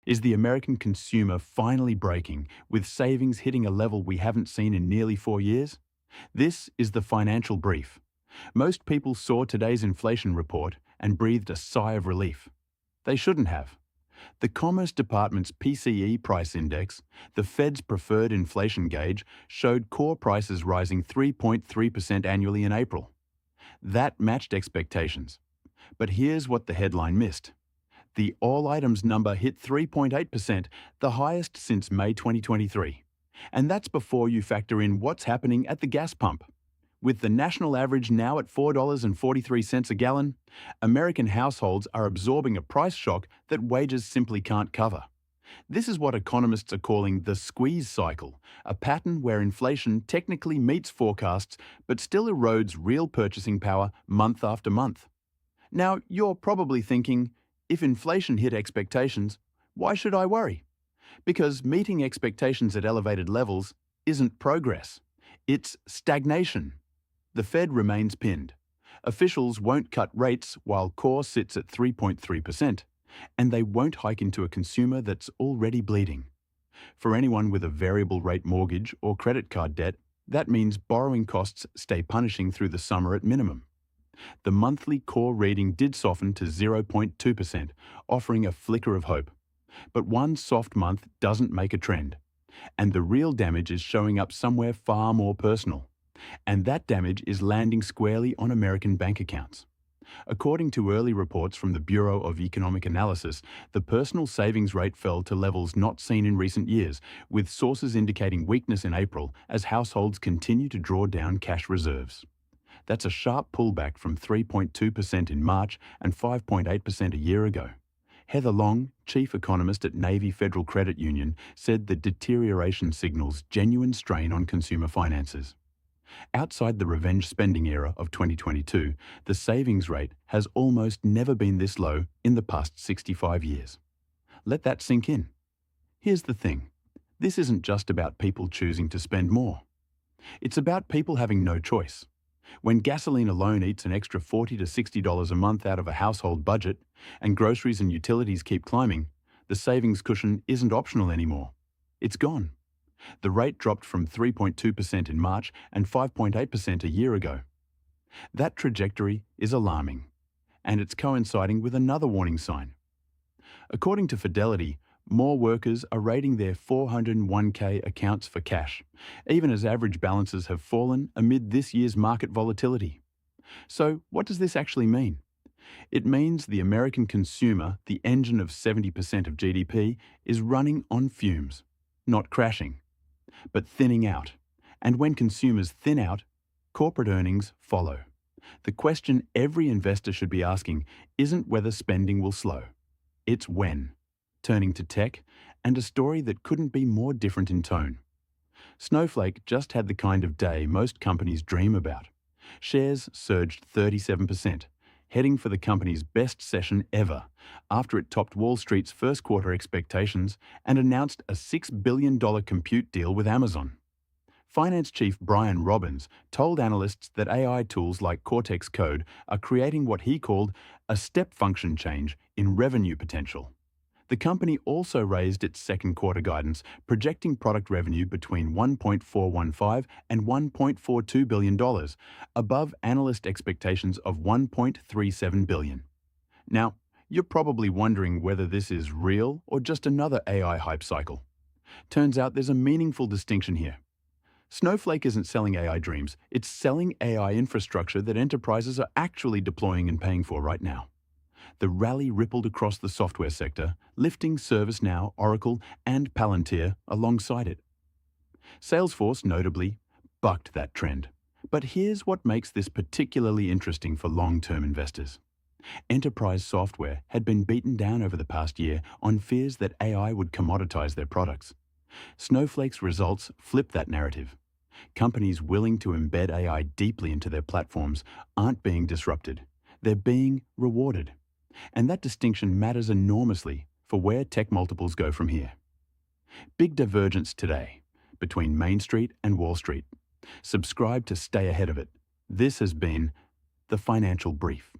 Is the American consumer finally breaking, with savings hitting a level we haven't seen in nearly 4 years? This is the financial brief. Most people saw today's inflation report and breathed a sigh of relief. They shouldn't have. The Commerce Department's PCE price index, the Fed's preferred inflation gauge, showed core prices rising 3.3% annually in April. That matched expectations. But here's what the headline missed. The all items number hit 3.8%, the highest since May 2023. And that's before you factor in what's happening at the gas pump. With the national average now at $4.43 a gallon, American households are absorbing a price shock that wages simply can't cover. This is what economists are calling the squeeze cycle, a pattern where inflation technically meets forecasts but still erodes real purchasing power month after month. Now, you're probably thinking, if inflation hit expectations, why should I worry? Because meeting expectations at elevated levels isn't progress. It's stagnation. The Fed remains pinned. Officials won't cut rates while core sits at 3.3%, and they won't hike into a consumer that's already bleeding. For anyone with a variable rate mortgage or credit card debt, that means borrowing costs stay punishing through the summer at minimum. The monthly core reading did soften to 0.2%, offering a flicker of hope. But one soft month doesn't make a trend. And the real damage is showing up somewhere far more personal. And that damage is landing squarely on American bank accounts. According to early reports from the Bureau of Economic Analysis, the personal savings rate fell to levels not seen in recent years, with sources indicating weakness in April as households continue to draw down cash reserves. That's a sharp pullback from 3.2% in March and 5.8% a year ago. Heather Long, chief economist at Navy Federal Credit Union, said the deterioration signals genuine strain on consumer finances. Outside the revenge spending era of 2022, the savings rate has almost never been this low in the past 65 years. Let that sink in. Here's the thing. This isn't just about people choosing to spend more. It's about people having no choice. When gasoline alone eats an extra $40 to $60 a month out of a household budget, and groceries and utilities keep climbing, the savings cushion isn't optional anymore. It's gone. The rate dropped from 3.2% in March and 5.8% a year ago. That trajectory is alarming, and it's coinciding with another warning sign. According to Fidelity, more workers are raiding their 401k accounts for cash, even as average balances have fallen amid this year's market volatility. So, what does this actually mean? It means the American consumer, the engine of 70% of GDP, is running on fumes, not crashing, but thinning out. And when consumers thin out, corporate earnings follow. The question every investor should be asking isn't whether spending will slow. It's when. Turning to tech, and a story that couldn't be more different in tone. Snowflake just had the kind of day most companies dream about. Shares surged 37%, heading for the company's best session ever, after it topped Wall Street's first quarter expectations and announced a $6 billion compute deal with Amazon. Finance chief Brian Robbins told analysts that AI tools like Cortex Code are creating what he called a step function change in revenue potential. The company also raised its second quarter guidance, projecting product revenue between $1.415 and $1.42 billion, above analyst expectations of $1.37 billion. Now, you're probably wondering whether this is real or just another AI hype cycle. Turns out there's a meaningful distinction here. Snowflake isn't selling AI dreams, it's selling AI infrastructure that enterprises are actually deploying and paying for right now. The rally rippled across the software sector, lifting ServiceNow, Oracle, and Palantir alongside it. Salesforce, notably, bucked that trend. But here's what makes this particularly interesting for long-term investors. Enterprise software had been beaten down over the past year on fears that AI would commoditize their products. Snowflake's results flip that narrative. Companies willing to embed AI deeply into their platforms aren't being disrupted. They're being rewarded. And that distinction matters enormously for where tech multiples go from here. Big divergence today between Main Street and Wall Street. Subscribe to stay ahead of it. This has been the Financial Brief.